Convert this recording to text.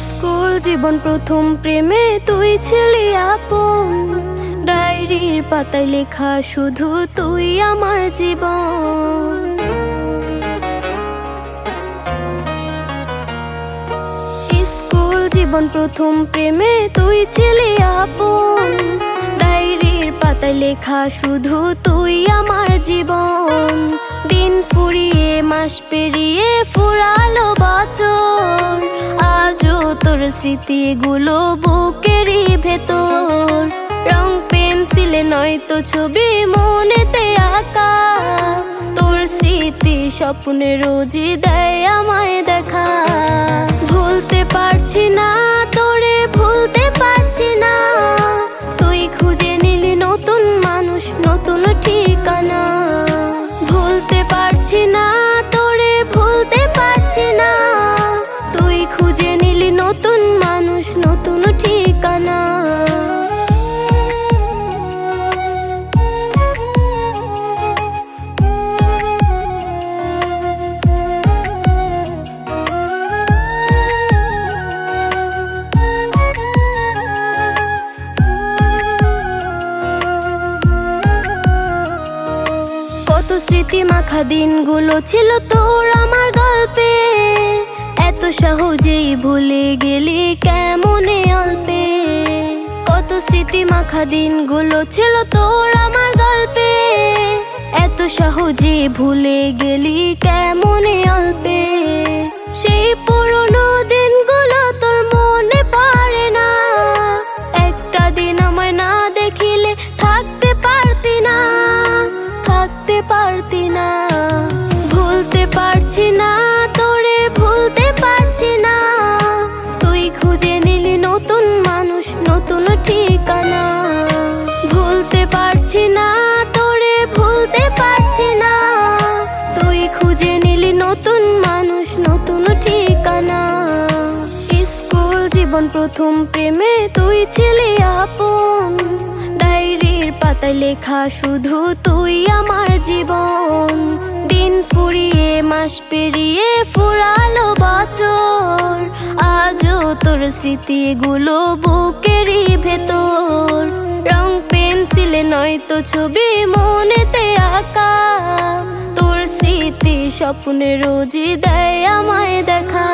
School জীবন প্রথম প্রেমে তুই ছিলি আপন, ডায়েরির পাতায় লেখা শুধু তুই আমার জীবন। স্কুল জীবন প্রথম প্রেমে তুই ছিলি আপন, ডায়েরির পাতায় লেখা শুধু তুই আমার জীবন। দিন ফুরিয়ে মাস পেরিয়ে ফুরালো বছর, আজও তোর স্মৃতিগুলো বুকেরই ভেতর। রং পেন্সিলে নয়তো ছবি মনেতে আঁকা, তোর স্মৃতি স্বপ্নে রোজই দেয় আমায় দেখা। ভুলতে পারছি না তোরে, ভুলতে পারছি না, তুই খুঁজে নিলি নতুন মানুষ, নতুন ঠিকানা। ভুলতে পারছি না তোরে, ভুলতে পারছি না, তুই খুঁজে নিলি নতুন মানুষ, নতুন ঠিকানা। কত স্মৃতি মাখা দিনগুলো ছিল তোর আমার গল্পে, এত সহজেই ভুলে গেলি কেমনে অল্পে। কত স্মৃতি মাখা দিনগুলো ছিল তোর আমার গল্পে, এত সহজে ভুলে গেলি কেমনে অল্পে। সেই পুরনো দিনগুলো তোর মনে পড়ে না, একটা দিন আমায় না দেখিলে থাকতে পারতি না, থাকতে পারতি না। ভুলতে পারছি না তোরে, ভুলতে পারছি না, তুই খুঁজে নিলি নতুন মানুষ, নতুন ঠিকানা। ভুলতে পারছি না তোরে, ভুলতে পারছি না, তুই খুঁজে নিলি নতুন মানুষ, নতুন ঠিকানা। স্কুল জীবন প্রথম প্রেমে তুই ছিলি আপন, ডায়েরির পাতায় লেখা শুধু তুই আমার জীবন। দিন ফুরিয়ে মাস পেরিয়ে ফুরালো বছর, আজও তোর স্মৃতিগুলো বুকেরই ভেতর। রং পেন্সিলে নয়তো ছবি মনেতে আঁকা, তোর স্মৃতি স্বপ্নে রোজই দেয় আমায় দেখা।